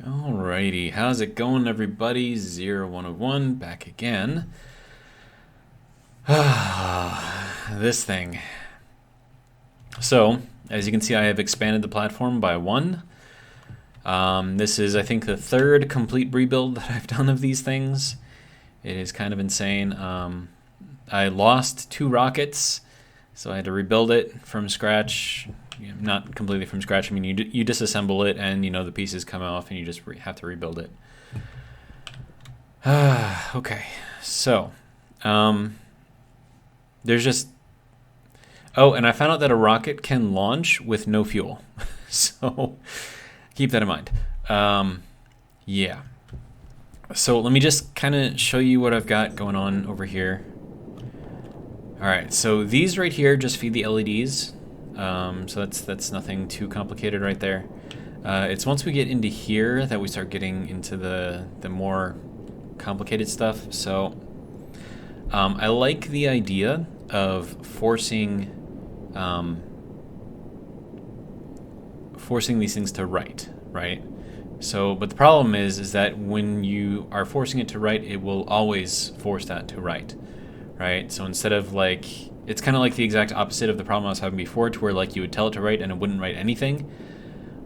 Alrighty, how's it going, everybody? 0101 back again. This thing. So, as you can see, I have expanded the platform by one. This is, I think, the third complete rebuild that I've done of these things. It is kind of insane. I lost two rockets, so I had to rebuild it from scratch. Not completely from scratch. I mean, you disassemble it, and the pieces come off, and you just have to rebuild it. Okay, so there's just and I found out that a rocket can launch with no fuel, so keep that in mind. Yeah. So let me just kind of show you what I've got going on over here. All right, so these right here just feed the LEDs. So that's nothing too complicated right there. It's once we get into here that we start getting into the more complicated stuff. So I like the idea of forcing these things to write, right? So, but the problem is that when you are forcing it to write, it will always force that to write, right? So instead of it's kind of like the exact opposite of the problem I was having before, to where you would tell it to write and it wouldn't write anything.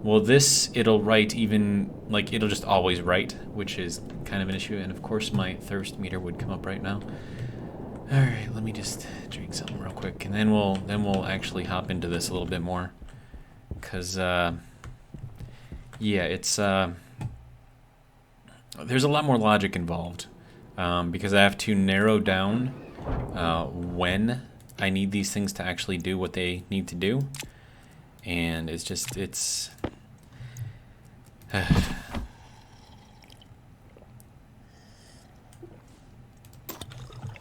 Well, it'll write it'll just always write, which is kind of an issue. And of course my thirst meter would come up right now. All right, let me just drink something real quick, and then we'll actually hop into this a little bit more, because yeah, it's there's a lot more logic involved, because I have to narrow down when I need these things to actually do what they need to do, and it's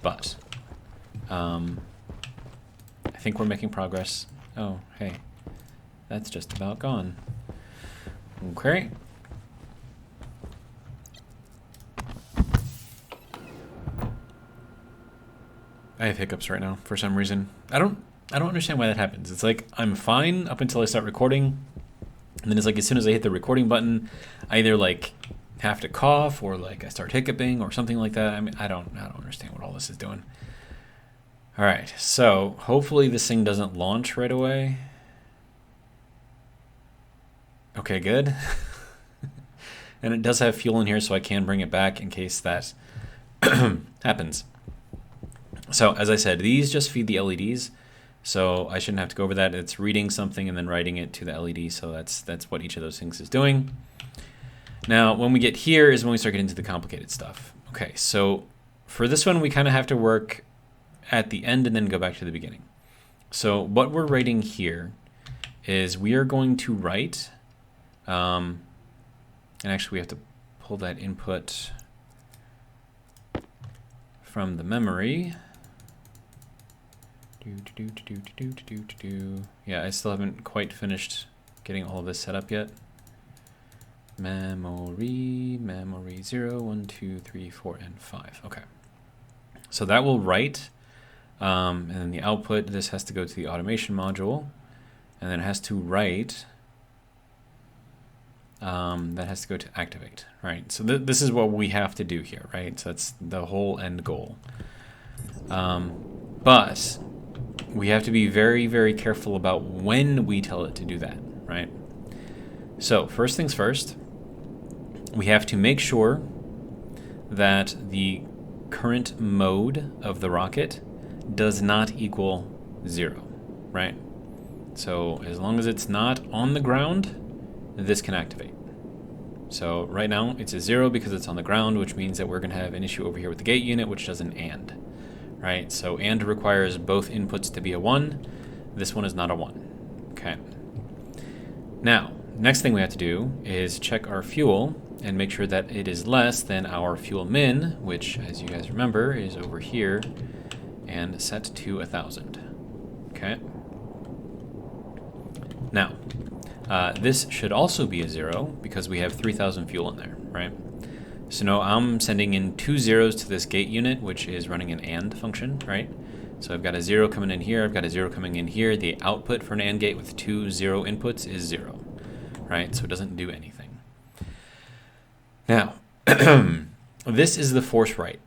but I think we're making progress. Oh, hey, that's just about gone. Okay. I have hiccups right now for some reason. I don't understand why that happens. It's like I'm fine up until I start recording, and then it's like as soon as I hit the recording button, I either have to cough or I start hiccuping or something like that. I mean, I don't understand what all this is doing. All right, so hopefully this thing doesn't launch right away. Okay, good. And it does have fuel in here, so I can bring it back in case that happens. So as I said, these just feed the LEDs, so I shouldn't have to go over that. It's reading something and then writing it to the LED, so that's what each of those things is doing. Now, when we get here is when we start getting into the complicated stuff. Okay, so for this one, we kind of have to work at the end and then go back to the beginning. So what we're writing here is we are going to write, and actually we have to pull that input from the memory. Yeah, I still haven't quite finished getting all of this set up yet. Memory 0, 1, 2, 3, 4, and 5. Okay. So that will write, and then the output, this has to go to the automation module, and then it has to write, that has to go to activate, right? So this is what we have to do here, right? So that's the whole end goal. But we have to be very, very careful about when we tell it to do that, right? So first things first, we have to make sure that the current mode of the rocket does not equal 0, right? So as long as it's not on the ground, this can activate. So right now it's a 0 because it's on the ground, which means that we're going to have an issue over here with the gate unit, which does an AND, right? So AND requires both inputs to be a 1. This one is not a 1. Okay. Now, next thing we have to do is check our fuel and make sure that it is less than our fuel min, which, as you guys remember, is over here, and set to 1,000. Okay. Now, this should also be a 0 because we have 3,000 fuel in there, right? So now I'm sending in 2 zeros to this gate unit, which is running an AND function, right? So I've got a 0 coming in here, I've got a 0 coming in here. The output for an AND gate with 2 0 inputs is 0, right? So it doesn't do anything. Now, this is the force right.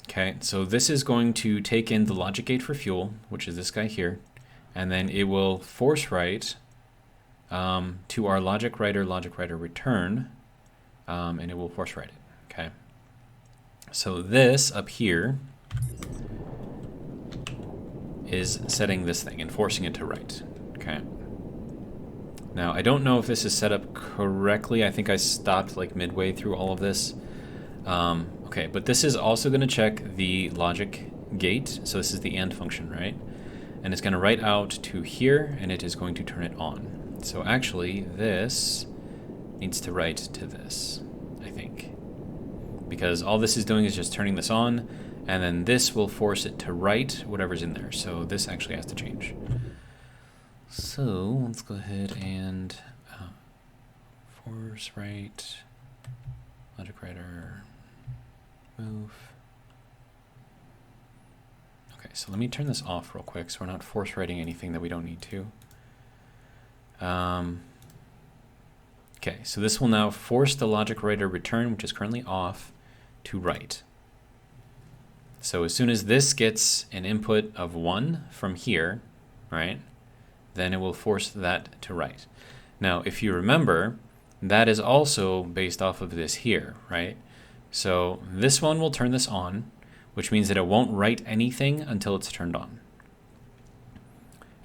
Okay, so this is going to take in the logic gate for fuel, which is this guy here, and then it will force write to our logic writer return, and it will force write it. Okay, so this up here is setting this thing and forcing it to write. Okay. Now, I don't know if this is set up correctly. I think I stopped like midway through all of this. Okay, but this is also going to check the logic gate. So this is the AND function, right? And it's going to write out to here, and it is going to turn it on. So actually, this needs to write to this, I think. Because all this is doing is just turning this on, and then this will force it to write whatever's in there. So this actually has to change. So let's go ahead and force write, logic writer, move. Okay, so let me turn this off real quick so we're not force writing anything that we don't need to. Okay, so this will now force the logic writer return, which is currently off, to write. So as soon as this gets an input of 1 from here, right, then it will force that to write. Now, if you remember, that is also based off of this here, right? So this one will turn this on, which means that it won't write anything until it's turned on.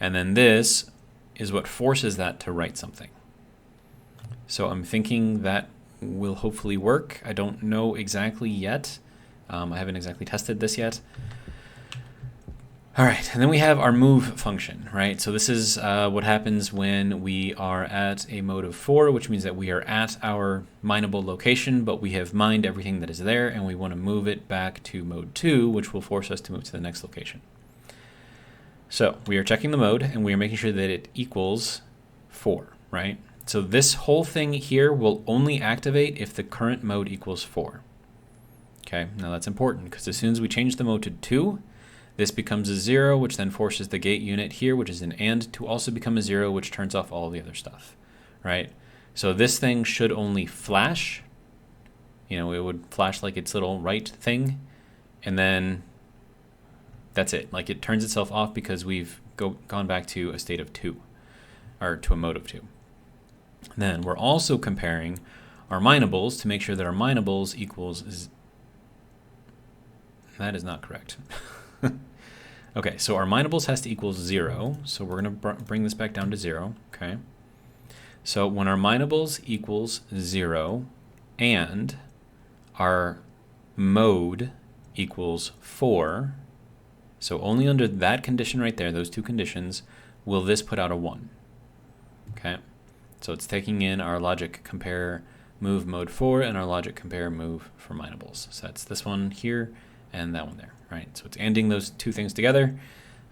And then this is what forces that to write something. So I'm thinking that will hopefully work. I don't know exactly yet. I haven't exactly tested this yet. All right, and then we have our move function, right? So this is what happens when we are at a mode of 4, which means that we are at our mineable location, but we have mined everything that is there, and we want to move it back to mode 2, which will force us to move to the next location. So we are checking the mode, and we are making sure that it equals 4, right? So this whole thing here will only activate if the current mode equals 4. Okay, now that's important, because as soon as we change the mode to 2, this becomes a 0, which then forces the gate unit here, which is an AND, to also become a 0, which turns off all the other stuff, right? So this thing should only flash. You know, it would flash like its little write thing, and then that's it. Like, it turns itself off because we've gone back to a state of 2, or to a mode of 2. Then we're also comparing our minables to make sure that our minables equals... That is not correct. Okay, so our minables has to equal 0, so we're going to bring this back down to 0, okay? So when our minables equals 0 and our mode equals 4, so only under that condition right there, those two conditions, will this put out a 1, okay? So it's taking in our logic compare move mode 4 and our logic compare move for minables. So that's this one here and that one there, right? So it's anding those two things together.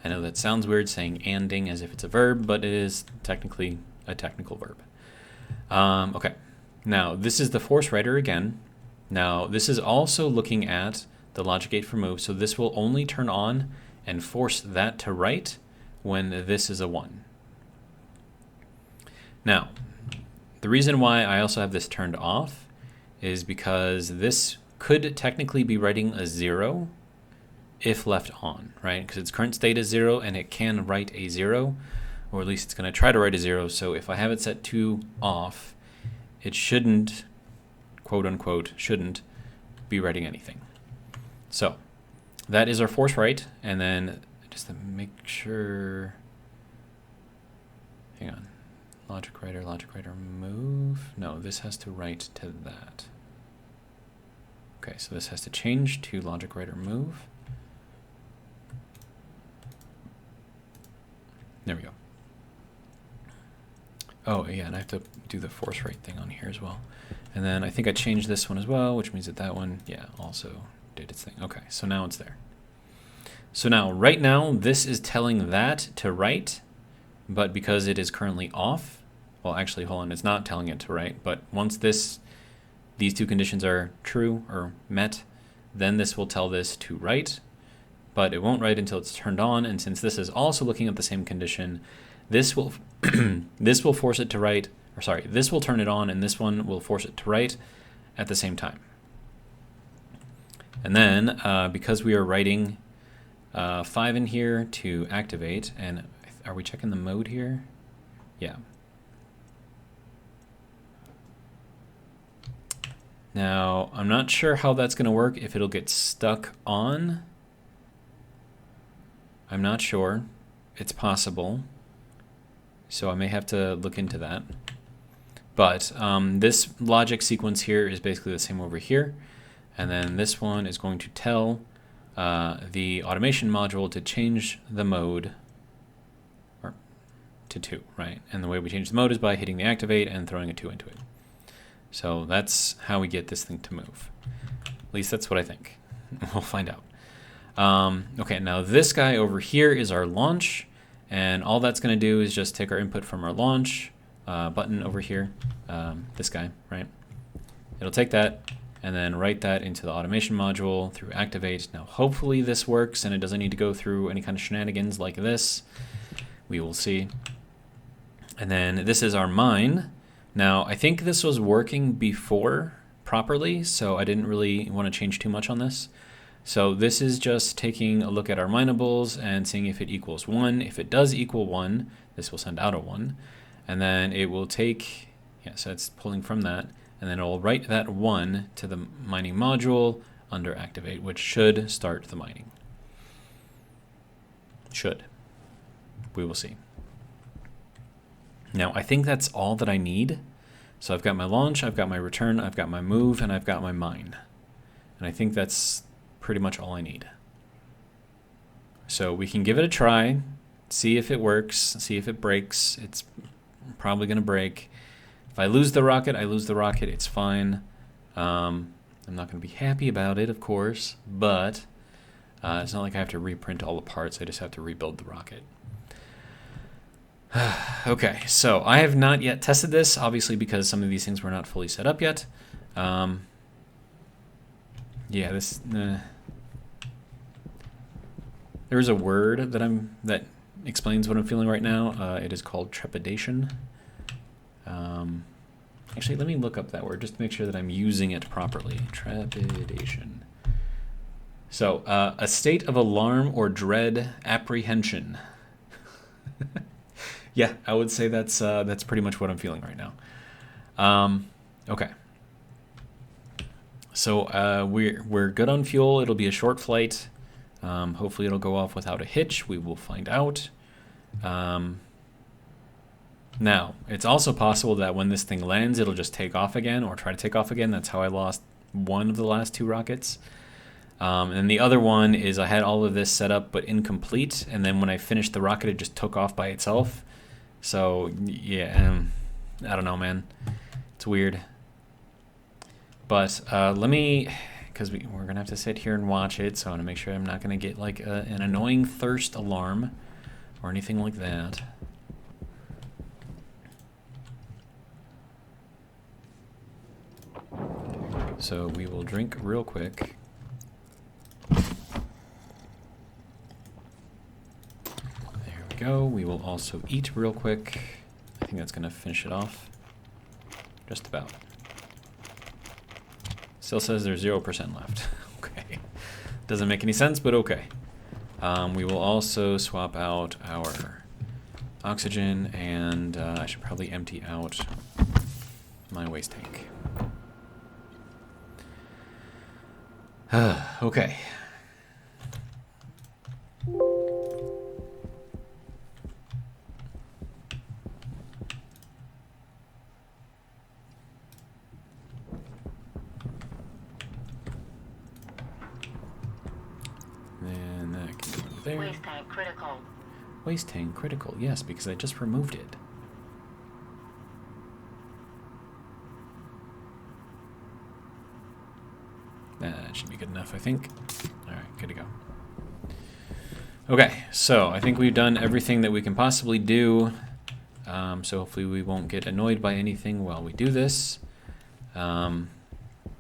I know that sounds weird saying anding as if it's a verb, but it is technically a technical verb. Okay, now this is the force writer again. Now this is also looking at the logic gate for move, so this will only turn on and force that to write when this is a 1. Now, the reason why I also have this turned off is because this could technically be writing a 0 if left on, right? Because its current state is 0 and it can write a 0, or at least it's going to try to write a 0. So if I have it set to off, it shouldn't, quote unquote, shouldn't be writing anything. So that is our force write. And then just to make sure, hang on, logic writer move. No, this has to write to that. Okay, so this has to change to logic writer move. There we go. Oh, yeah, and I have to do the force write thing on here as well. And then I think I changed this one as well, which means that that one, yeah, also did its thing. Okay, so now it's there. So now, right now, this is telling that to write, but because it is currently off, well, actually, hold on, it's not telling it to write, but once these two conditions are true or met, then this will tell this to write, but it won't write until it's turned on. And since this is also looking at the same condition, this will this will force it to write, or sorry, this will turn it on and this one will force it to write. at the same time. And then because we are writing 5 in here to activate, and are we checking the mode here? Yeah. Now, I'm not sure how that's going to work, if it'll get stuck on. I'm not sure. It's possible. So I may have to look into that. But this logic sequence here is basically the same over here. And then this one is going to tell the automation module to change the mode to 2, right? And the way we change the mode is by hitting the activate and throwing a 2 into it. So that's how we get this thing to move. At least that's what I think. We'll find out. Okay, now this guy over here is our launch, and all that's going to do is just take our input from our launch button over here, this guy, right? It'll take that and then write that into the automation module through activate. Now hopefully this works and it doesn't need to go through any kind of shenanigans like this. We will see. And then this is our mine. Now, I think this was working before properly, so I didn't really want to change too much on this. So this is just taking a look at our minables and seeing if it equals 1. If it does equal 1, this will send out a 1. And then it will take, yeah, so it's pulling from that, and then it will write that 1 to the mining module under activate, which should start the mining. Should. We will see. Now, I think that's all that I need. So I've got my launch, I've got my return, I've got my move, and I've got my mine. And I think that's pretty much all I need. So we can give it a try, see if it works, see if it breaks. It's probably going to break. If I lose the rocket, I lose the rocket. It's fine. I'm not going to be happy about it, of course, but it's not like I have to reprint all the parts. I just have to rebuild the rocket. Okay, so I have not yet tested this, obviously because some of these things were not fully set up yet. Yeah, this there's a word that explains what I'm feeling right now. It is called trepidation. Actually, let me look up that word just to make sure that I'm using it properly. Trepidation. So, a state of alarm or dread apprehension. Yeah, I would say that's pretty much what I'm feeling right now. Okay. So we're good on fuel. It'll be a short flight. Hopefully it'll go off without a hitch. We will find out. Now, it's also possible that when this thing lands, it'll just take off again or try to take off again. That's how I lost one of the last 2 rockets. And the other one is I had all of this set up but incomplete, and then when I finished the rocket, it just took off by itself. So, yeah, I don't know, man. It's weird. But let me, because we're going to have to sit here and watch it, so I want to make sure I'm not going to get like an annoying thirst alarm or anything like that. So we will drink real quick. Go. We will also eat real quick. I think that's going to finish it off. Just about. Still says there's 0% left. Okay. Doesn't make any sense, but okay. We will also swap out our oxygen, and I should probably empty out my waste tank. Okay. And that can go there. Waste tank critical. Waste tank critical, yes, because I just removed it. That should be good enough, I think. All right, good to go. Okay, so I think we've done everything that we can possibly do. So hopefully we won't get annoyed by anything while we do this. And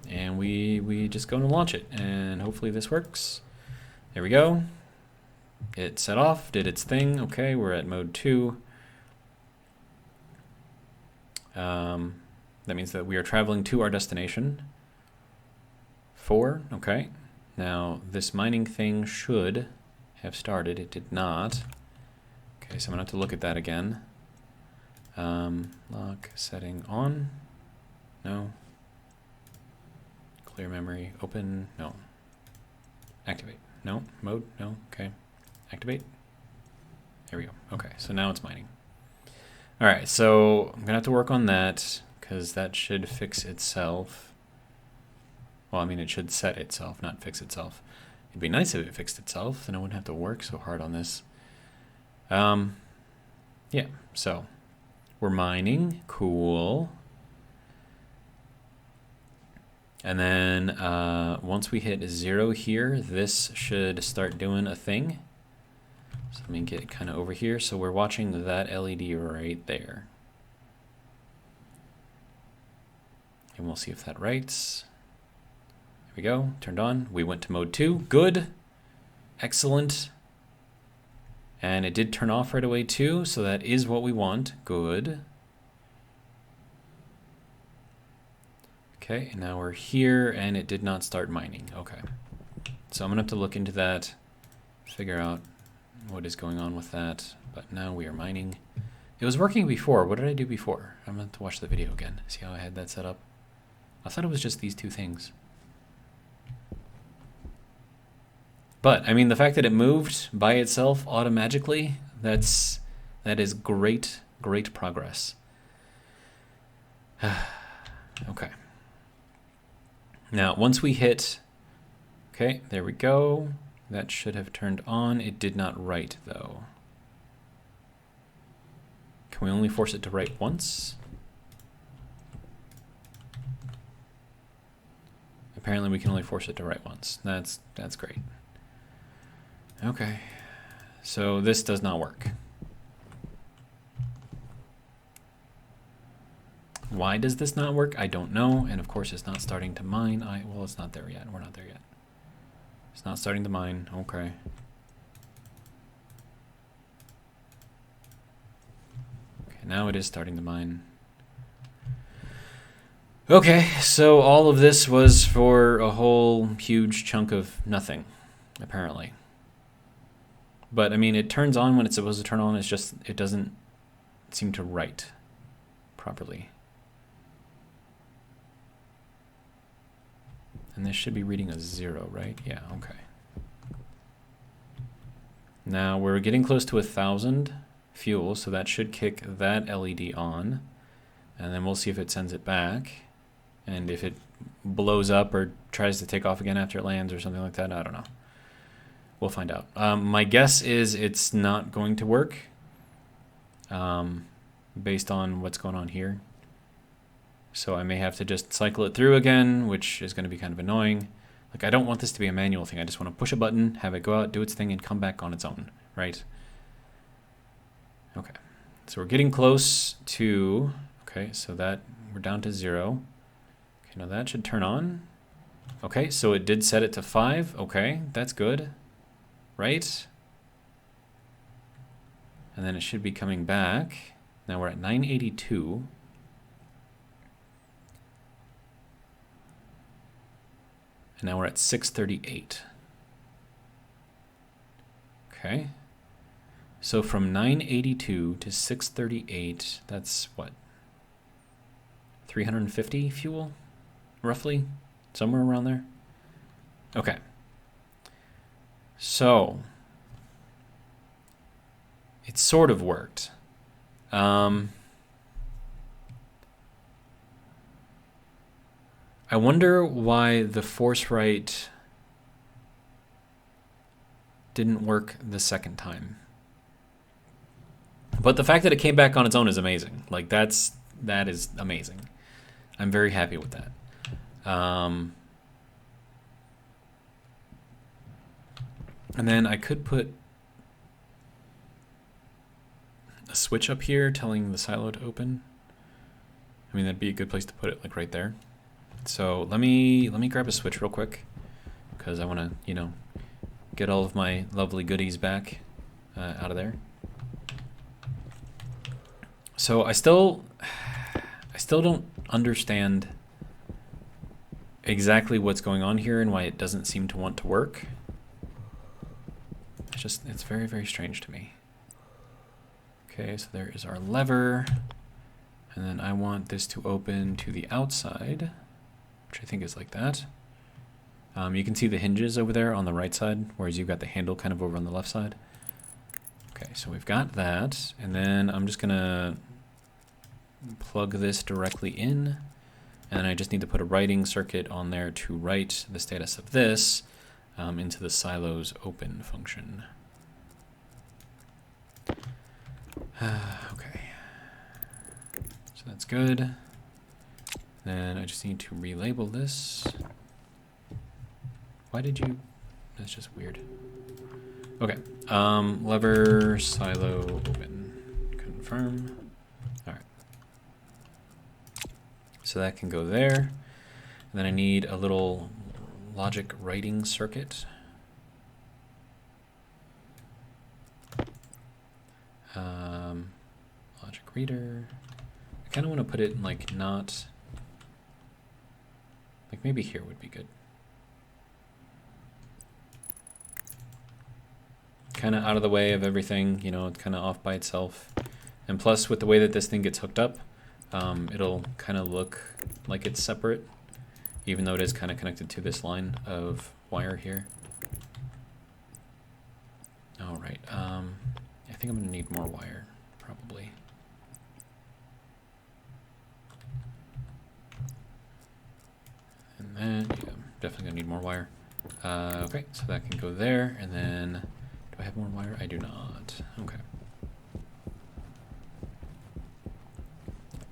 we just go and launch it, and hopefully this works. There we go. It set off, did its thing. Okay, we're at mode 2. That means that we are traveling to our destination. 4, okay. Now this mining thing should have started. It did not. Okay, so I'm gonna have to look at that again. Lock setting on. No. Clear memory. Open. No. Activate. No. Mode. No. Okay. Activate. There we go. Okay, so now it's mining. All right, so I'm gonna have to work on that because that should fix itself. Well, I mean, it should set itself, not fix itself. It'd be nice if it fixed itself, then I wouldn't have to work so hard on this. Yeah, so we're mining, cool. And then once we hit 0 here, this should start doing a thing. So let me get kind of over here. So we're watching that LED right there. And we'll see if that writes. There we go, turned on. We went to mode 2, good, excellent. And it did turn off right away too, so that is what we want, good. Okay, and now we're here and it did not start mining, okay. So I'm gonna have to look into that, figure out what is going on with that, but now we are mining. It was working before, what did I do before? I'm gonna have to watch the video again, see how I had that set up. I thought it was just these two things. But, I mean, the fact that it moved by itself automatically, that is great, great progress. Okay. Now, once we hit, okay, there we go. That should have turned on. It did not write, though. Can we only force it to write once? Apparently, we can only force it to write once. That's great. Okay, so this does not work. Why does this not work? I don't know, and of course it's not starting to mine. Well, it's not there yet. We're not there yet. It's not starting to mine. Okay. Okay, now it is starting to mine. Okay, so all of this was for a whole huge chunk of nothing, apparently. But, I mean, it turns on when it's supposed to turn on. It's just, it doesn't seem to write properly. And this should be reading a 0, right? Yeah, okay. Now, we're getting close to 1,000 fuel, so that should kick that LED on. And then we'll see if it sends it back. And if it blows up or tries to take off again after it lands or something like that, I don't know. We'll find out. My guess is it's not going to work based on what's going on here. So I may have to just cycle it through again, which is going to be kind of annoying. Like, I don't want this to be a manual thing. I just want to push a button, have it go out, do its thing, and come back on its own, right? Okay. So we're getting close to, okay, so that we're down to 0. Okay, now that should turn on. Okay, so it did set it to 5. Okay, that's good. Right? And then it should be coming back. Now we're at 982. And now we're at 638. Okay. So from 982 to 638, that's what? 350 fuel? Roughly? Somewhere around there? Okay. So, it sort of worked. I wonder why the force right didn't work the second time. But the fact that it came back on its own is amazing. Like, that is amazing. I'm very happy with that. And then I could put a switch up here telling the silo to open. I mean, that'd be a good place to put it, like right there. So let me grab a switch real quick because I want to, you know, get all of my lovely goodies back out of there. So I still don't understand exactly what's going on here and why it doesn't seem to want to work. It's very, very strange to me. Okay, so there is our lever. And then I want this to open to the outside, which I think is like that. You can see the hinges over there on the right side, whereas you've got the handle kind of over on the left side. Okay, so we've got that. And then I'm just gonna plug this directly in. And I just need to put a writing circuit on there to write the status of this into the silos open function. Okay. So that's good. Then I just need to relabel this. Why did you? That's just weird. Okay. Lever silo open. Confirm. All right. So that can go there. And then I need a little logic writing circuit. Logic reader. I kind of want to put it in like not, like maybe here would be good. Kind of out of the way of everything, you know, it's kind of off by itself. And plus with the way that this thing gets hooked up, it'll kind of look like it's separate, even though it is kind of connected to this line of wire here. All right, I think I'm gonna need more wire, probably. And then, yeah, definitely gonna need more wire. Okay, so that can go there, and then, do I have more wire? I do not, okay.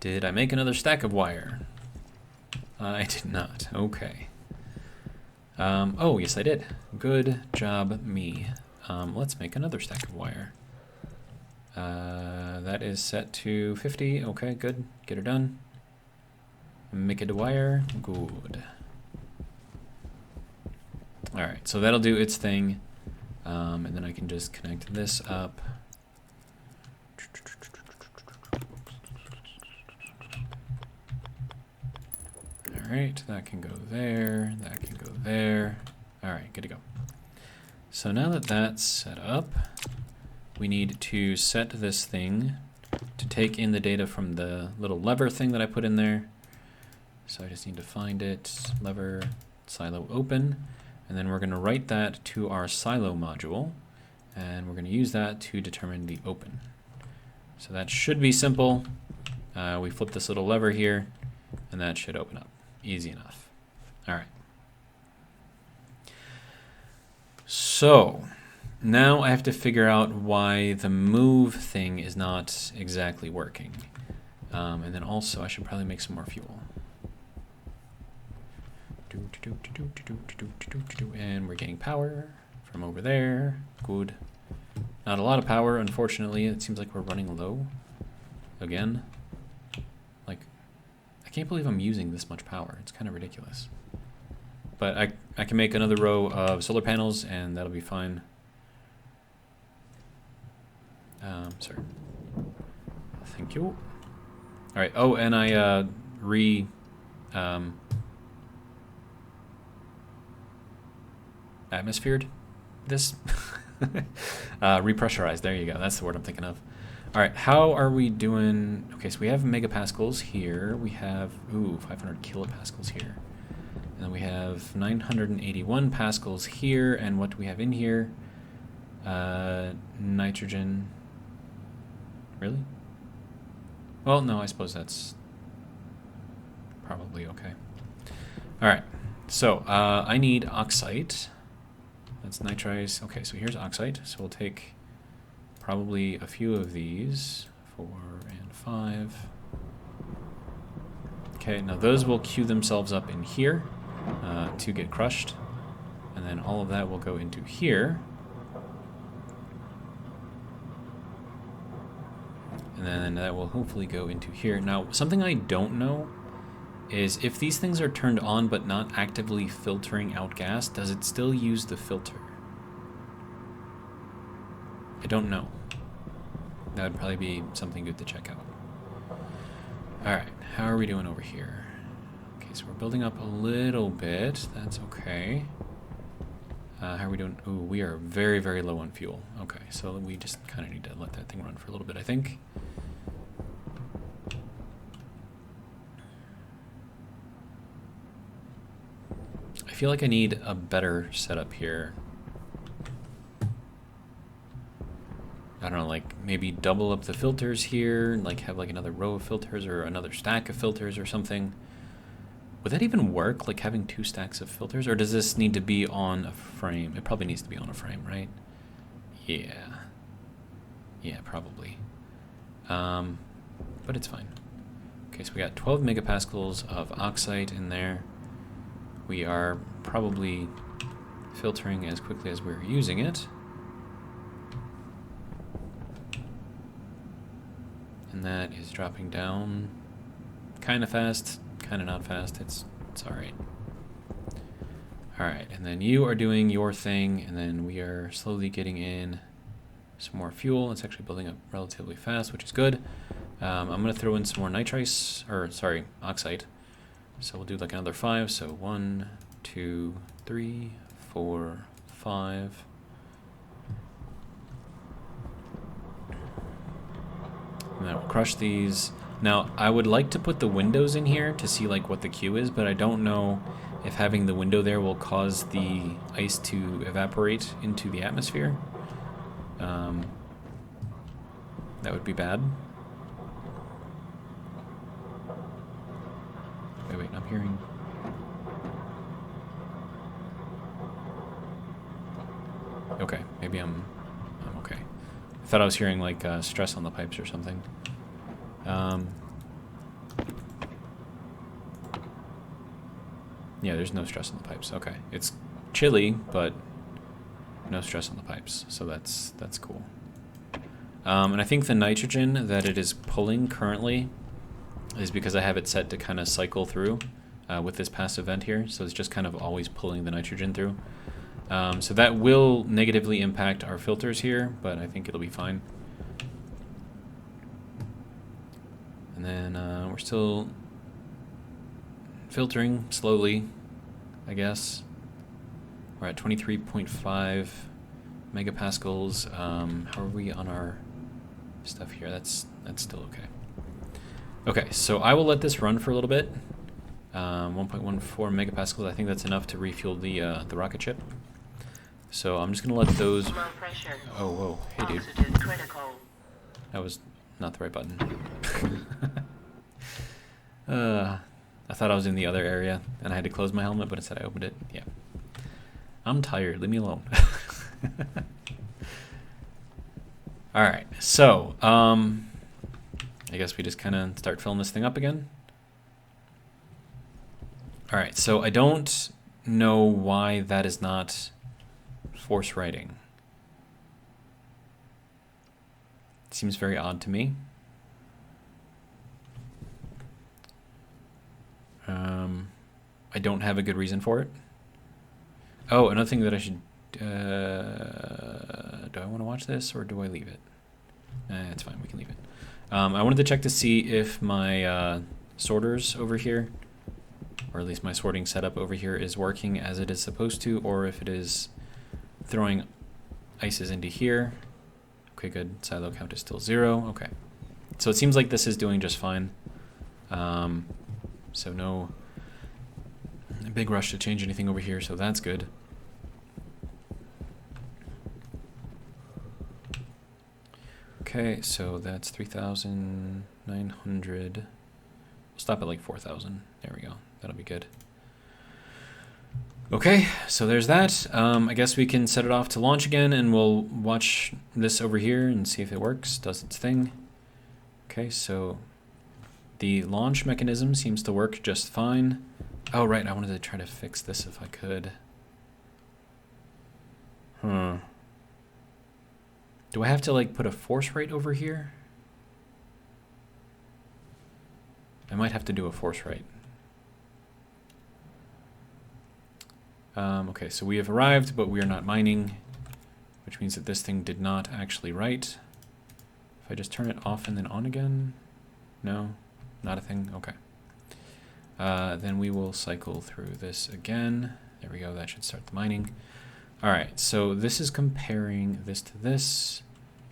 Did I make another stack of wire? I did not, okay. Oh, yes I did. Good job, me. Let's make another stack of wire. That is set to 50, okay, good, get her done. Make it a wire, good. All right, so that'll do its thing. And then I can just connect this up. All right, that can go there, that can go there. All right, good to go. So now that that's set up, we need to set this thing to take in the data from the little lever thing that I put in there. So I just need to find it, lever, silo open, and then we're going to write that to our silo module, and we're going to use that to determine the open. So that should be simple. We flip this little lever here, and that should open up. Easy enough. All right. So now I have to figure out why the move thing is not exactly working. And then also I should probably make some more fuel. And we're getting power from over there. Good. Not a lot of power, unfortunately. It seems like we're running low again. Like, I can't believe I'm using this much power. It's kind of ridiculous. But I can make another row of solar panels and that'll be fine. Sorry. Thank you. All right. Oh, and I atmosphered this. Repressurized. There you go. That's the word I'm thinking of. All right. How are we doing? Okay, so we have megapascals here. We have 500 kilopascals here. And then we have 981 pascals here. And what do we have in here? Nitrogen. Really? Well, no, I suppose that's probably okay. All right. So I need oxide. That's nitrize. Okay, so here's oxide. So we'll take probably a few of these, 4 and 5. Okay, now those will queue themselves up in here to get crushed. And then all of that will go into here. And then that will hopefully go into here. Now, something I don't know is if these things are turned on but not actively filtering out gas, does it still use the filter? I don't know. That would probably be something good to check out. All right, how are we doing over here? Okay, Okay, so we're building up a little bit. That's okay. How are we doing? Ooh, we are very, very low on fuel. Okay, so we just kind of need to let that thing run for a little bit, I think. I feel like I need a better setup here. I don't know, like maybe double up the filters here, like have like another row of filters or another stack of filters or something. Would that even work, like having 2 stacks of filters? Or does this need to be on a frame? It probably needs to be on a frame, right? Yeah. Yeah, probably. But it's fine. Okay, so we got 12 megapascals of oxide in there. We are probably filtering as quickly as we're using it. And that is dropping down kind of fast, kind of not fast. It's all right. All right, and then you are doing your thing, and then we are slowly getting in some more fuel. It's actually building up relatively fast, which is good. I'm gonna throw in some more nitrice, or sorry, oxide. So we'll do like another 5. So 1, 2, 3, 4, 5. And then we'll crush these. Now, I would like to put the windows in here to see like what the Q is, but I don't know if having the window there will cause the ice to evaporate into the atmosphere. That would be bad. Wait, I'm hearing... Okay, maybe I'm okay. I thought I was hearing like stress on the pipes or something. Yeah, there's no stress on the pipes. Okay, it's chilly, but no stress on the pipes, so that's cool. And I think the nitrogen that it is pulling currently is because I have it set to kind of cycle through with this passive vent here, so it's just kind of always pulling the nitrogen through. So that will negatively impact our filters here, but I think it'll be fine. And then we're still filtering slowly, I guess. We're at 23.5 megapascals. How are we on our stuff here? That's still okay. Okay, so I will let this run for a little bit. 1.14 megapascals. I think that's enough to refuel the rocket ship. So I'm just gonna let those. Oh, whoa! Hey, dude. That was not the right button. I thought I was in the other area, and I had to close my helmet, but instead I opened it. Yeah. I'm tired. Leave me alone. All right. So, I guess we just kind of start filling this thing up again. All right. So I don't know why that is not force writing. It seems very odd to me. I don't have a good reason for it. Oh, another thing that I should... do I want to watch this, or do I leave it? It's fine, we can leave it. I wanted to check to see if my sorters over here, or at least my sorting setup over here, is working as it is supposed to, or if it is throwing ices into here. Okay, good. Silo count is still 0. Okay. So it seems like this is doing just fine. So no big rush to change anything over here, so that's good. Okay, so that's 3,900. We'll stop at like 4,000. There we go. That'll be good. Okay, so there's that. I guess we can set it off to launch again, and we'll watch this over here and see if it works, does its thing. Okay, so the launch mechanism seems to work just fine. Oh, right, I wanted to try to fix this if I could. Do I have to, like, put a force rate over here? I might have to do a force rate. Okay, so we have arrived, but we are not mining, which means that this thing did not actually write. If I just turn it off and then on again? No, not a thing? Okay. Then we will cycle through this again. There we go, that should start the mining. All right, so this is comparing this to this.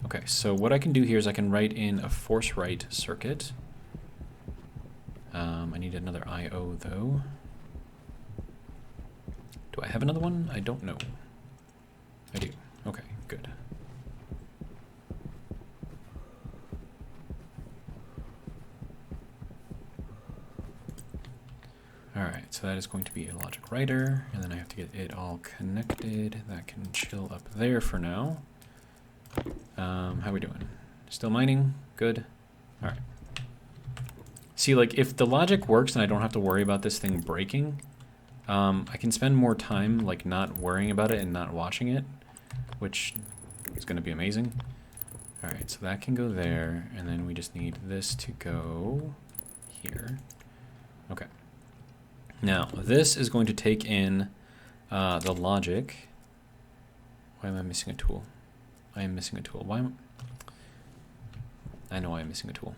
Okay, so what I can do here is I can write in a force right circuit. I need another I/O though. Do I have another one? I don't know. I do. Okay, good. Alright, so that is going to be a logic writer, and then I have to get it all connected. That can chill up there for now. How are we doing? Still mining? Good. Alright. See, like, if the logic works and I don't have to worry about this thing breaking, I can spend more time, like, not worrying about it and not watching it, which is going to be amazing. Alright, so that can go there, and then we just need this to go here. Okay. Now, this is going to take in the logic. Why am I missing a tool? I am missing a tool. Why am I know I am missing a tool.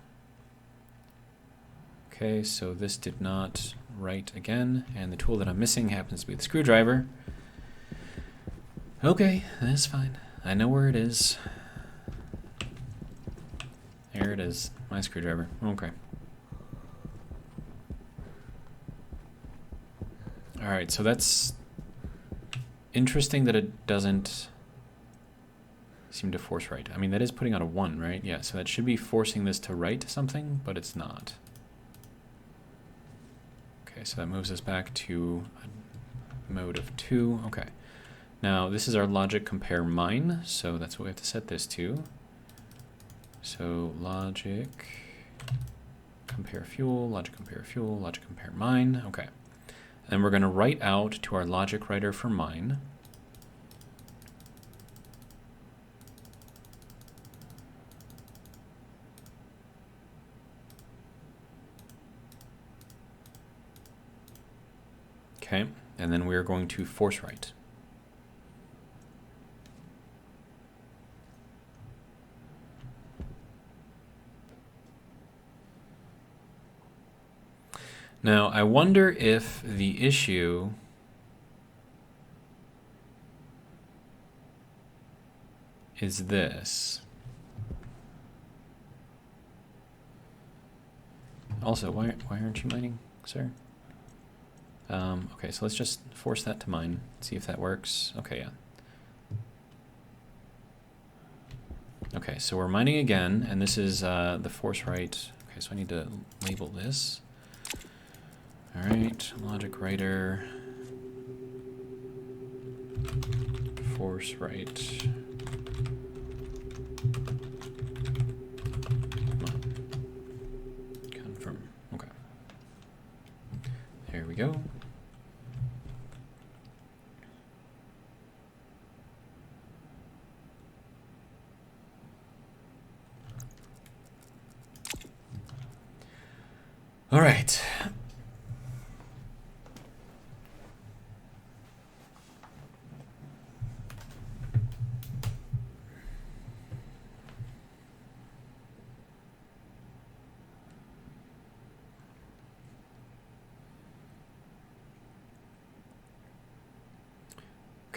Okay, so this did not write again, and the tool that I'm missing happens to be the screwdriver. Okay, that's fine. I know where it is. There it is, my screwdriver. Okay. Alright, so that's interesting that it doesn't seem to force write. I mean, that is putting out a 1, right? Yeah, so that should be forcing this to write something, but it's not. Okay, so that moves us back to a mode of 2. Okay. Now, this is our logic compare mine, so that's what we have to set this to. So logic compare fuel, logic compare fuel, logic compare mine. Okay. And we're going to write out to our logic writer for mine. Okay, and then we're going to force write. Now, I wonder if the issue is this. Also, why aren't you mining, sir? Okay, so let's just force that to mine, see if that works. Okay, yeah. Okay, so we're mining again, and this is the force write. Okay, so I need to label this. All right, logic writer, force write. Come on. Confirm. Okay. There we go. All right.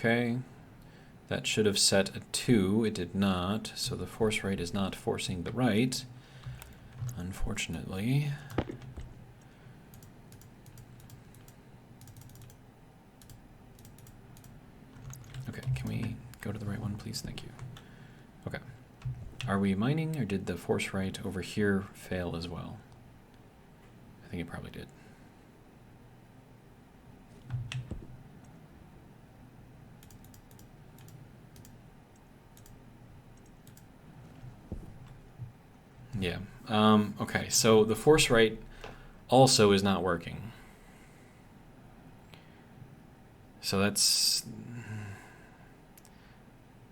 Okay, that should have set a 2. It did not, so the force write is not forcing the write, unfortunately. Okay, can we go to the right one, please? Thank you. Okay. Are we mining, or did the force write over here fail as well? I think it probably did. Yeah. Okay, so the force write also is not working. So that's,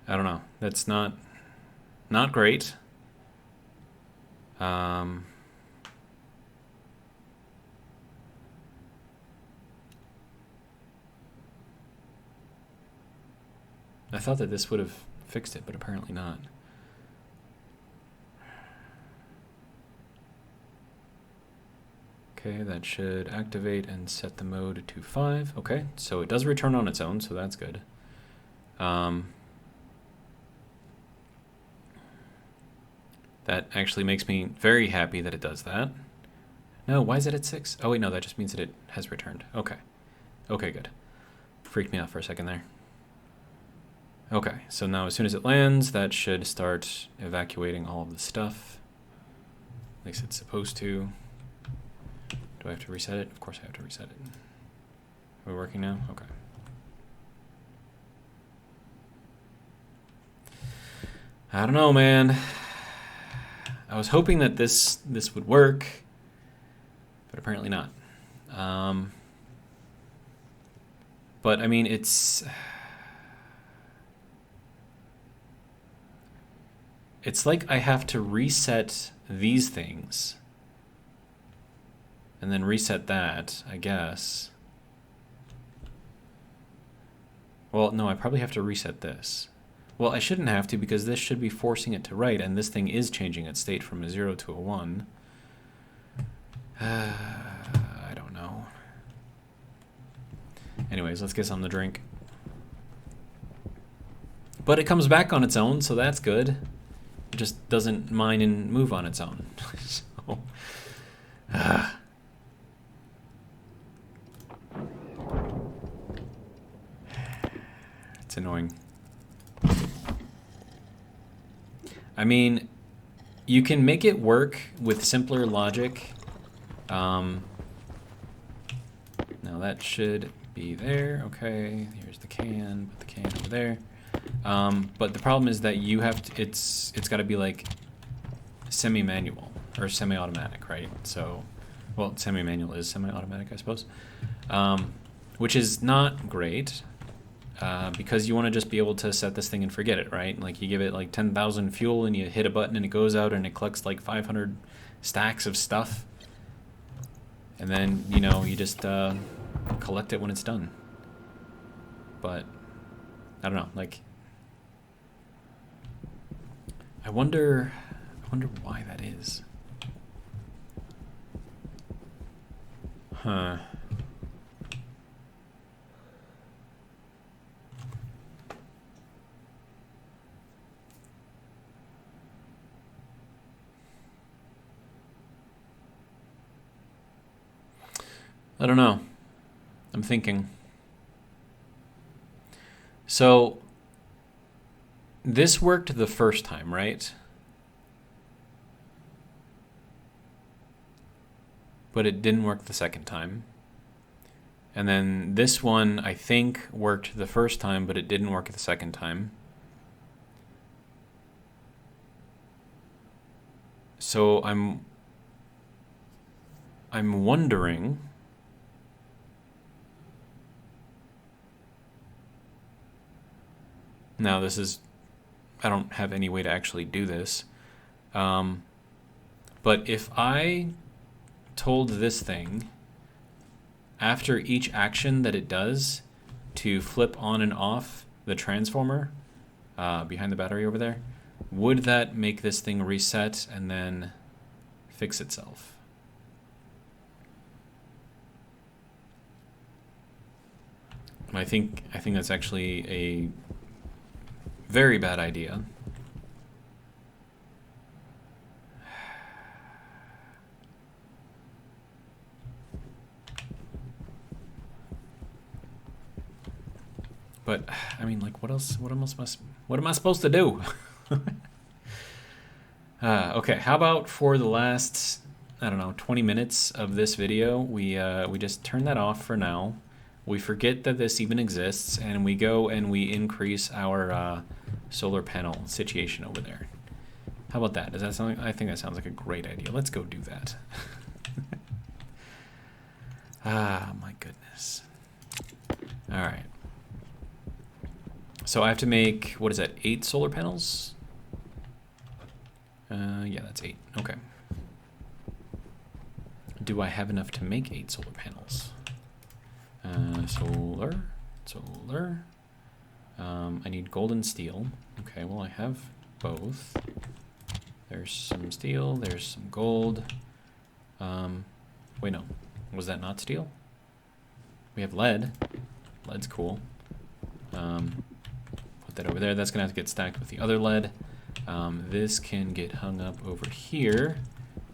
I don't know. That's not great. I thought that this would have fixed it, but apparently not. Okay, that should activate and set the mode to 5. Okay, so it does return on its own, so that's good. That actually makes me very happy that it does that. No, why is it at 6? Oh wait, no, that just means that it has returned. Okay. Okay, good. Freaked me out for a second there. Okay, so now as soon as it lands, that should start evacuating all of the stuff. At least it's supposed to. Do I have to reset it? Of course I have to reset it. Are we working now? Okay. I don't know, man. I was hoping that this would work, but apparently not. But I mean, it's like I have to reset these things and then reset that, I guess. Well, no, I probably have to reset this. Well, I shouldn't have to because this should be forcing it to write, and this thing is changing its state from a 0 to a 1. I don't know. Anyways, let's get something to drink. But it comes back on its own, so that's good. It just doesn't mine and move on its own. So, it's annoying. I mean, you can make it work with simpler logic. Now that should be there. Okay, here's the can. Put the can over there. But the problem is that you have to. It's got to be like semi-manual or semi-automatic, right? So, well, semi-manual is semi-automatic, I suppose, which is not great. Because you want to just be able to set this thing and forget it, right? Like you give it like 10,000 fuel and you hit a button and it goes out and it collects like 500 stacks of stuff. And then, you know, you just collect it when it's done. But, I don't know, like, I wonder why that is. Huh. I don't know. I'm thinking. So, this worked the first time, right? But it didn't work the second time. And then this one, I think, worked the first time, but it didn't work the second time. So I'm wondering. Now this is, I don't have any way to actually do this. But if I told this thing after each action that it does to flip on and off the transformer behind the battery over there, would that make this thing reset and then fix itself? I think that's actually a very bad idea. But I mean, like, what else? What am I supposed to do? Okay, how about for the last, I don't know, 20 minutes of this video, we just turn that off for now. We forget that this even exists, and we go and we increase our solar panel situation over there. How about that? Does that sound like, I think that sounds like a great idea. Let's go do that. Ah, my goodness. All right. So I have to make, what is that, 8 solar panels? Yeah, that's 8. Okay. Do I have enough to make 8 solar panels? Solar. I need gold and steel. Okay, well I have both. There's some steel, there's some gold. Wait, no. Was that not steel? We have lead. Lead's cool. Put that over there. That's going to have to get stacked with the other lead. This can get hung up over here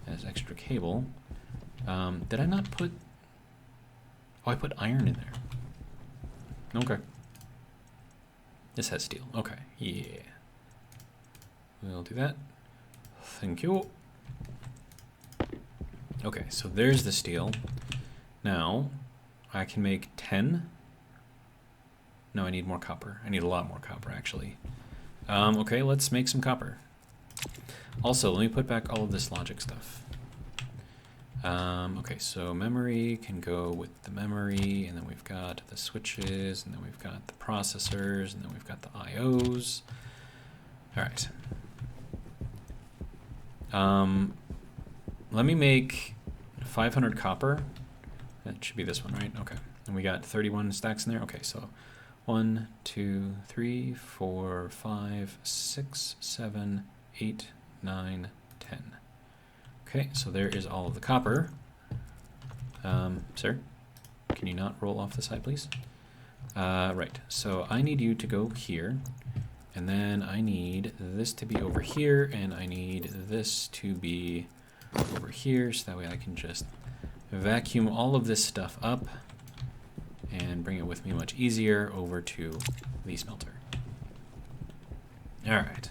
as extra cable. Did I not put... Oh, I put iron in there. Okay. This has steel. Okay. Yeah. We'll do that. Thank you. Okay, so there's the steel. Now, I can make 10. No, I need more copper. I need a lot more copper, actually. Okay, let's make some copper. Also, let me put back all of this logic stuff. Okay, so memory can go with the memory, and then we've got the switches, and then we've got the processors, and then we've got the IOs. All right. Let me make 500 copper. That should be this one, right? Okay. And we got 31 stacks in there. Okay, so 1, 2, 3, 4, 5, 6, 7, 8, 9, 10. Okay, so there is all of the copper. Sir, can you not roll off the side, please? Right, so I need you to go here, and then I need this to be over here, and I need this to be over here, so that way I can just vacuum all of this stuff up and bring it with me much easier over to the smelter. All right.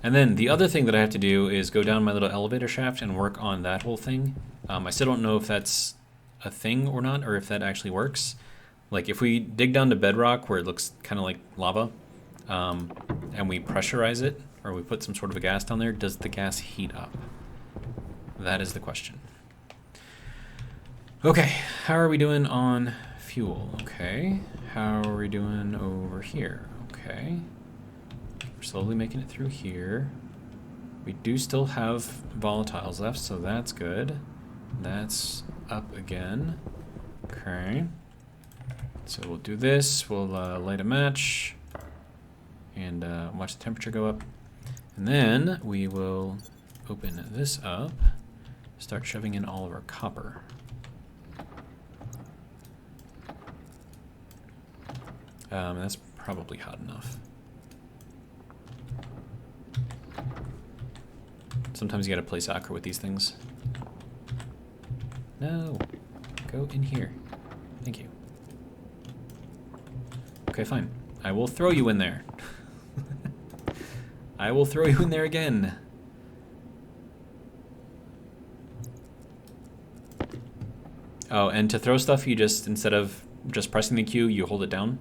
And then the other thing that I have to do is go down my little elevator shaft and work on that whole thing. I still don't know if that's a thing or not, or if that actually works. Like if we dig down to bedrock where it looks kind of like lava, and we pressurize it, or we put some sort of a gas down there, does the gas heat up? That is the question. Okay, how are we doing on fuel? Okay, how are we doing over here? Okay. We're slowly making it through here. We do still have volatiles left, so that's good. That's up again. Okay. So we'll do this. We'll light a match and watch the temperature go up. And then we will open this up, start shoving in all of our copper. That's probably hot enough. Sometimes you gotta play soccer with these things. No, go in here. Thank you. Okay, fine. I will throw you in there. I will throw you in there again. Oh, and to throw stuff, you just, instead of just pressing the Q, you hold it down.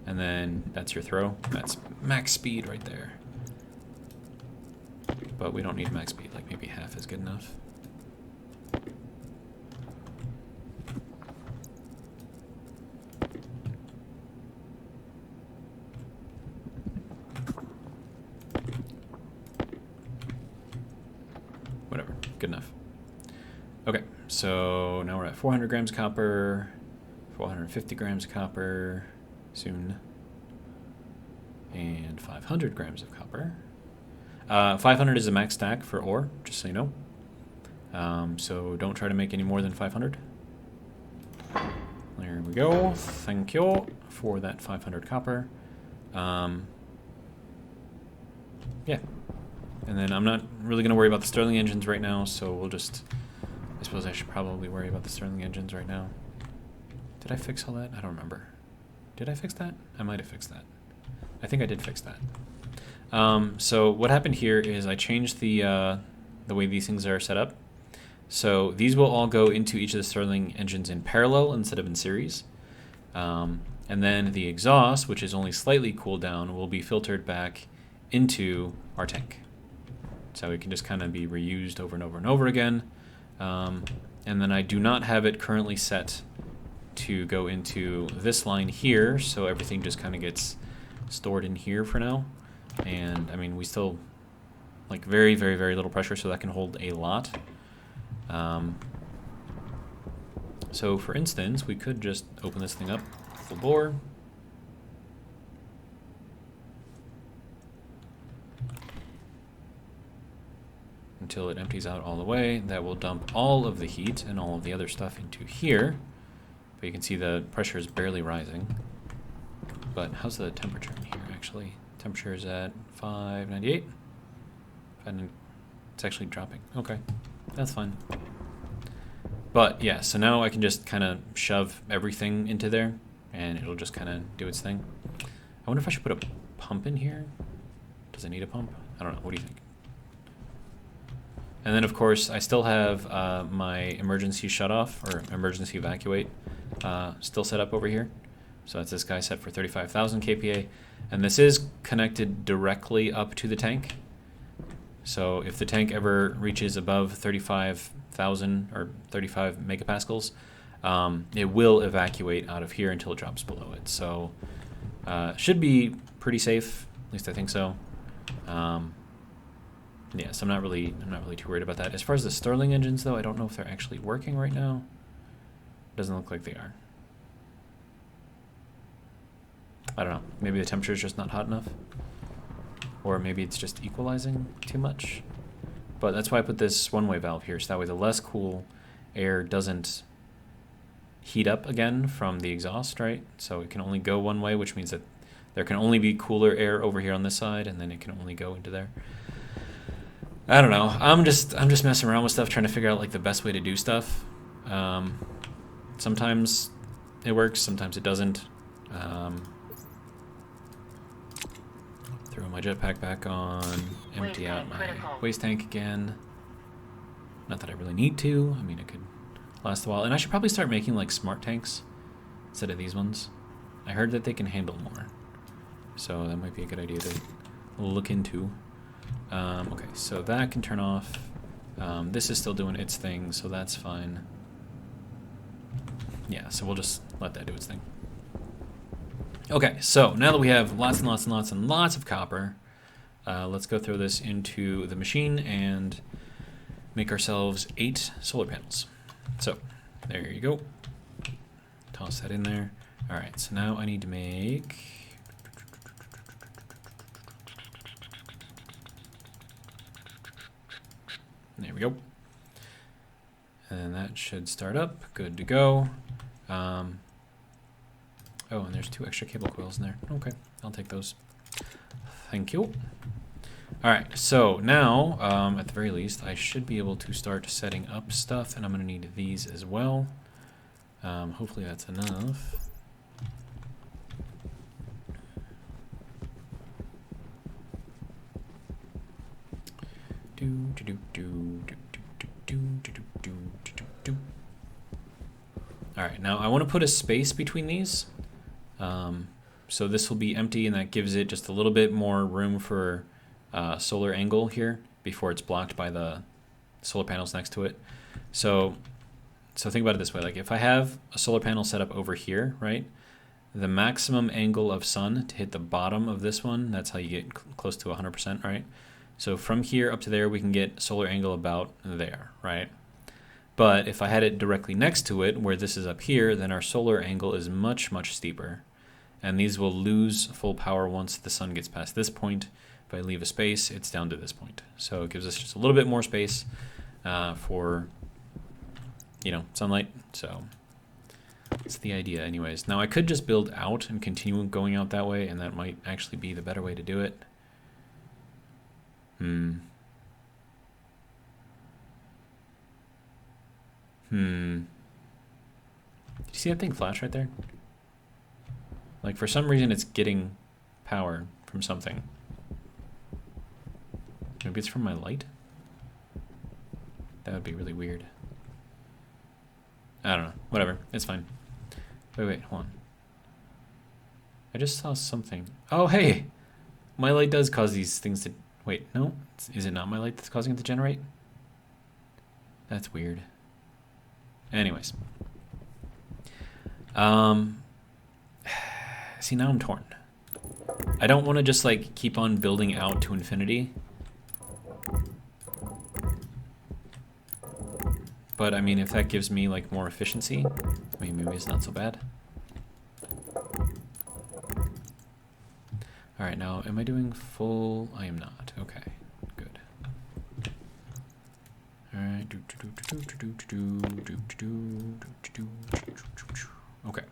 And then that's your throw. That's max speed right there. But we don't need max speed, like maybe half is good enough. Whatever, good enough. Okay, so now we're at 400 grams copper, 450 grams copper soon, and 500 grams of copper. 500 is a max stack for ore, just so you know. So don't try to make any more than 500. There we go. Thank you for that 500 copper. Yeah. And then I'm not really going to worry about the Stirling engines right now, so we'll just... I suppose I should probably worry about the Stirling engines right now. Did I fix all that? I don't remember. Did I fix that? I might have fixed that. I think I did fix that. So what happened here is I changed the way these things are set up. So these will all go into each of the Stirling engines in parallel instead of in series. And then the exhaust, which is only slightly cooled down, will be filtered back into our tank. So it can just kind of be reused over and over and over again. And then I do not have it currently set to go into this line here, so everything just kind of gets stored in here for now. And I mean, we still like very, very, very little pressure, so that can hold a lot. So for instance, we could just open this thing up full bore. until it empties out all the way. That will dump all of the heat and all of the other stuff into here. But you can see the pressure is barely rising. But how's the temperature in here, actually? Temperature is at 598. And it's actually dropping. Okay, that's fine. But yeah, so now I can just kind of shove everything into there, and it'll just kind of do its thing. I wonder if I should put a pump in here. Does it need a pump? I don't know. What do you think? And then, of course, I still have my emergency shutoff, or emergency evacuate, still set up over here. So that's this guy set for 35,000 kPa. And this is connected directly up to the tank. So if the tank ever reaches above 35,000 or 35 megapascals, it will evacuate out of here until it drops below it. So should be pretty safe. At least I think so. Yeah, so I'm not really too worried about that. As far as the Stirling engines, though, I don't know if they're actually working right now. Doesn't look like they are. I don't know. Maybe the temperature is just not hot enough. Or maybe it's just equalizing too much. But that's why I put this one-way valve here, so that way the less cool air doesn't heat up again from the exhaust, right? So it can only go one way, which means that there can only be cooler air over here on this side, and then it can only go into there. I don't know. I'm just messing around with stuff, trying to figure out like the best way to do stuff. Sometimes it works, sometimes it doesn't. Throw my jetpack back on, empty out my waste tank again. Not that I really need to. I mean, it could last a while. And I should probably start making like smart tanks instead of these ones. I heard that they can handle more. So that might be a good idea to look into. Okay, so that can turn off. This is still doing its thing, so that's fine. Yeah, so we'll just let that do its thing. Okay, so now that we have lots and lots and lots and lots of copper, let's go throw this into the machine and make ourselves 8 solar panels. So, there you go. Toss that in there. All right, so now I need to make... There we go. And that should start up. Good to go. Oh, and there's 2 extra cable coils in there. Okay, I'll take those. Thank you. All right, so now, at the very least, I should be able to start setting up stuff, and I'm going to need these as well. Hopefully that's enough. All right, now I want to put a space between these. So this will be empty, and that gives it just a little bit more room for solar angle here before it's blocked by the solar panels next to it. So think about it this way. Like if I have a solar panel set up over here, right? The maximum angle of sun to hit the bottom of this one, that's how you get close to 100%, right? So from here up to there, we can get solar angle about there, right? But if I had it directly next to it, where this is up here, then our solar angle is much, much steeper. And these will lose full power once the sun gets past this point. If I leave a space, it's down to this point. So it gives us just a little bit more space for, you know, sunlight. So that's the idea anyways. Now I could just build out and continue going out that way, and that might actually be the better way to do it. Did you see that thing flash right there? Like for some reason it's getting power from something. Maybe it's from my light? That would be really weird. I don't know. Whatever. It's fine. Wait, hold on. I just saw something. Oh, hey! My light does cause these things to... Wait, no? Is it not my light that's causing it to generate? That's weird. Anyways. See, now I'm torn. I don't want to just, like, keep on building out to infinity. But, I mean, if that gives me, like, more efficiency, I mean, maybe it's not so bad. Alright, now, am I doing full? I am not. Okay, good. Okay.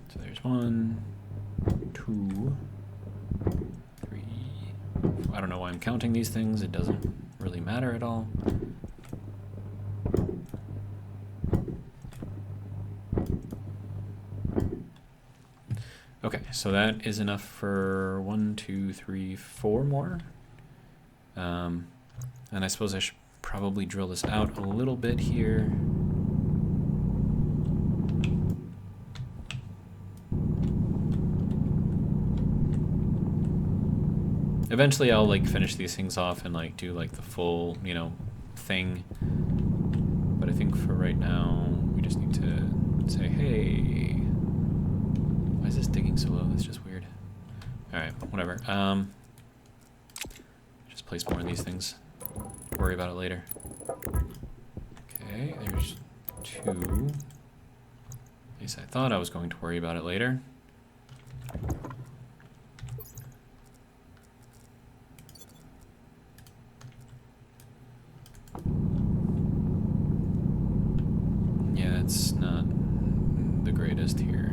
So there's 1, 2, 3. I don't know why I'm counting these things. It doesn't really matter at all. Okay, so that is enough for 1, 2, 3, 4 more. And I suppose I should probably drill this out a little bit here. Eventually I'll like finish these things off and like do like the full, you know, thing. But I think for right now, we just need to say, hey, why is this digging so low? That's just weird. All right, whatever. Just place more of these things. Worry about it later. Okay, there's 2. At least I thought I was going to worry about it later. Yeah, it's not the greatest here.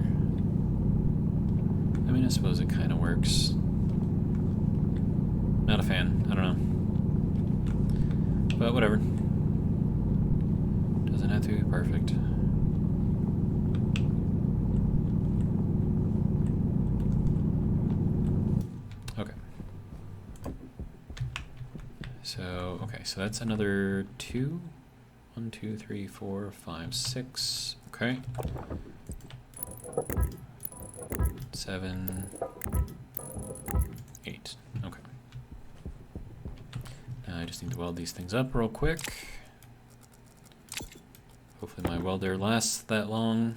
I mean, I suppose it kind of works. Not a fan. I don't know. But whatever. Doesn't have to be perfect. Okay. So that's another 2. 1, 2, 3, 4, 5, 6. Okay. 7, 8. Okay. Now I just need to weld these things up real quick. Hopefully my welder lasts that long.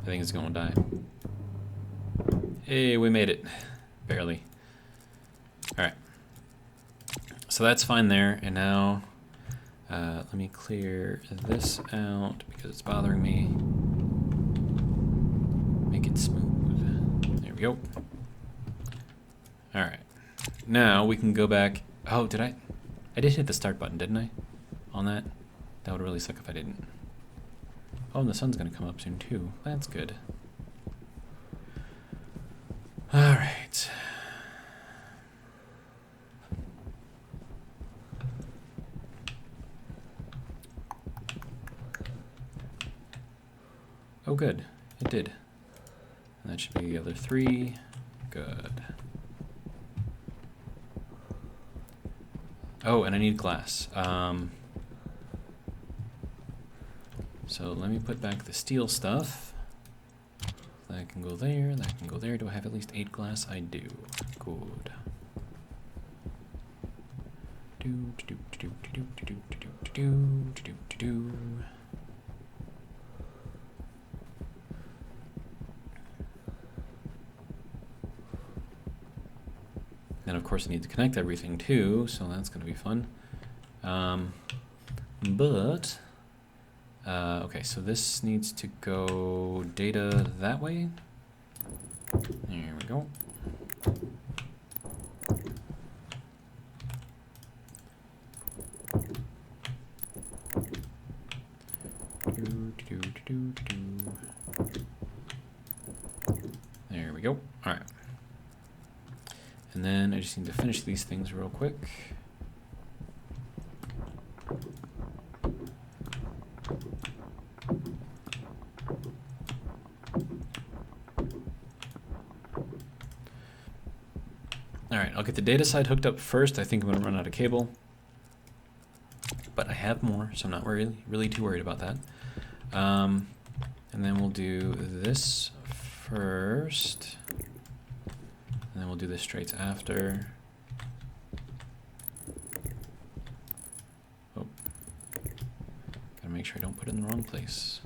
I think it's going to die. Hey, we made it. Barely. Alright. So that's fine there. And now, let me clear this out because it's bothering me. Make it smooth. There we go. Alright. Now we can go back. Oh, did I? I did hit the start button, didn't I? On that? That would really suck if I didn't. Oh, and the sun's going to come up soon, too. That's good. All right. Oh, good. It did. And that should be the other 3. Good. Oh, and I need glass. So let me put back the steel stuff. That can go there, that can go there. Do I have at least 8 glass? I do. Good. Then of course I need to connect everything too, so that's gonna be fun. Okay, so this needs to go data that way. There we go. There we go. All right. And then I just need to finish these things real quick. All right, I'll get the data side hooked up first. I think I'm gonna run out of cable, but I have more, so I'm not really too worried about that. And then we'll do this first, and then we'll do this straight after. Oh, gotta make sure I don't put it in the wrong place.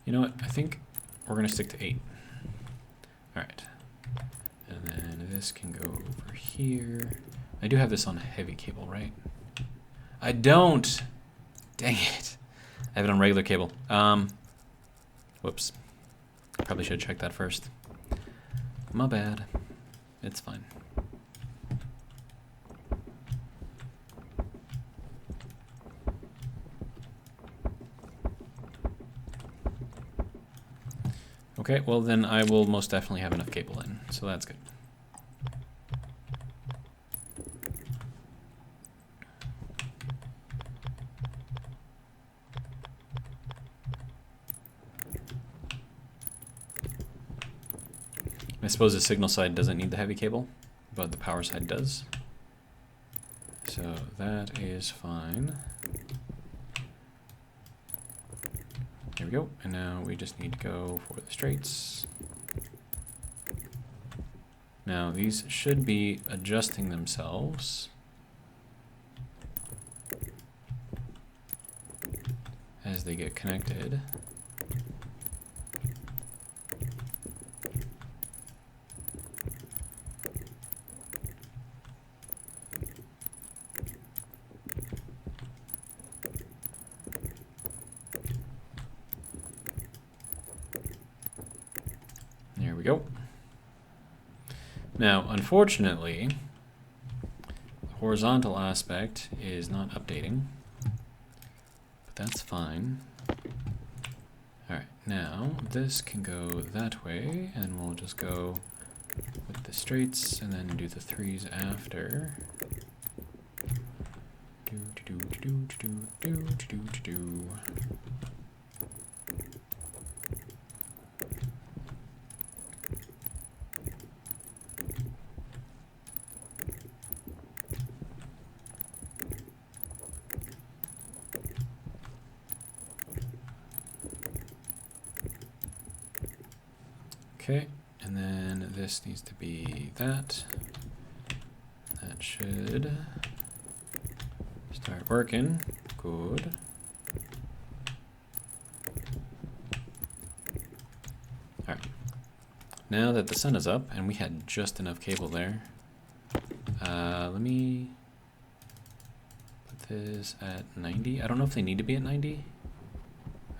You know what? I think we're gonna stick to 8. All right, and then this can go over here. I do have this on heavy cable, right? I don't. Dang it. I have it on regular cable. Whoops. Probably should have checked that first. My bad. It's fine. Okay, well then I will most definitely have enough cable in, so that's good. I suppose the signal side doesn't need the heavy cable, but the power side does. So that is fine. There we go, and now we just need to go for the straights. Now these should be adjusting themselves as they get connected. There we go. Now, unfortunately, the horizontal aspect is not updating, but that's fine. All right, now this can go that way, and we'll just go with the straights and then do the threes after. Okay, and then this needs to be that. That should start working. Good. All right. Now that the sun is up, and we had just enough cable there, let me put this at 90. I don't know if they need to be at 90.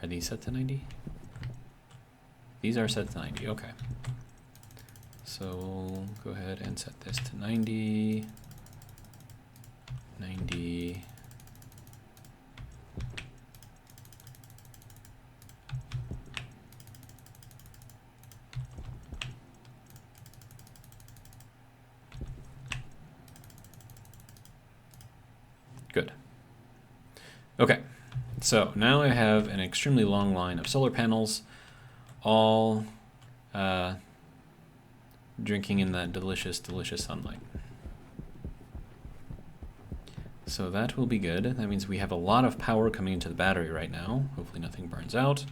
Are these set to 90? These are set to 90, okay. So we'll go ahead and set this to 90, 90. Good. Okay, so now I have an extremely long line of solar panels, all drinking in that delicious, delicious sunlight. So that will be good. That means we have a lot of power coming into the battery right now. Hopefully nothing burns out.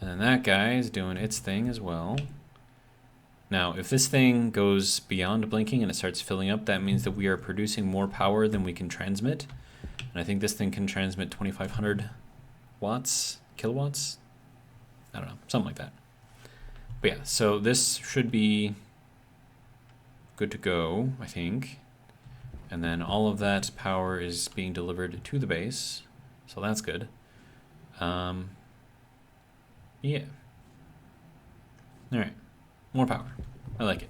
And then that guy is doing its thing as well. Now, if this thing goes beyond blinking and it starts filling up, that means that we are producing more power than we can transmit. And I think this thing can transmit 2,500 watts, kilowatts? I don't know, something like that. But yeah, so this should be good to go, I think. And then all of that power is being delivered to the base, so that's good. Yeah. All right, more power. I like it.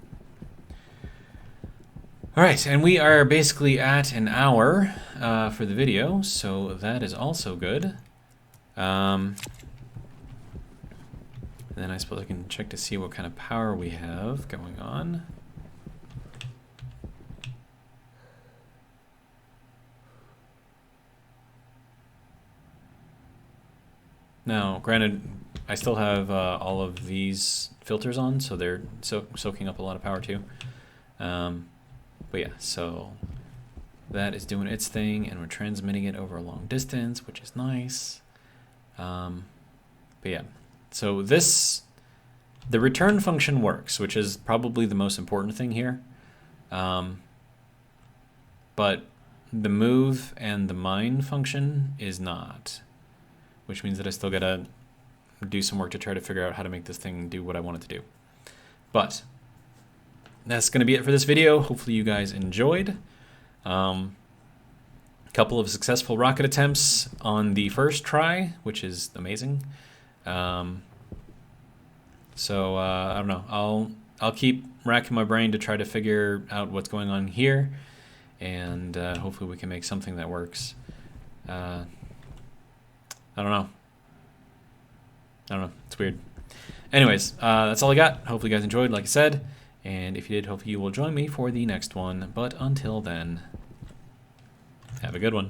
All right, and we are basically at an hour for the video, so that is also good. Then I suppose I can check to see what kind of power we have going on. Now, granted, I still have all of these filters on, so they're soaking up a lot of power too. But yeah, so that is doing its thing, and we're transmitting it over a long distance, which is nice. But yeah, so the return function works, which is probably the most important thing here. But the move and the mine function is not, which means that I still gotta do some work to try to figure out how to make this thing do what I want it to do. But that's gonna be it for this video. Hopefully you guys enjoyed. A couple of successful rocket attempts on the first try, which is amazing. So I don't know. I'll keep racking my brain to try to figure out what's going on here, and hopefully we can make something that works. I don't know. It's weird. Anyways, that's all I got. Hopefully you guys enjoyed, like I said. And if you did, hopefully you will join me for the next one. But until then, have a good one.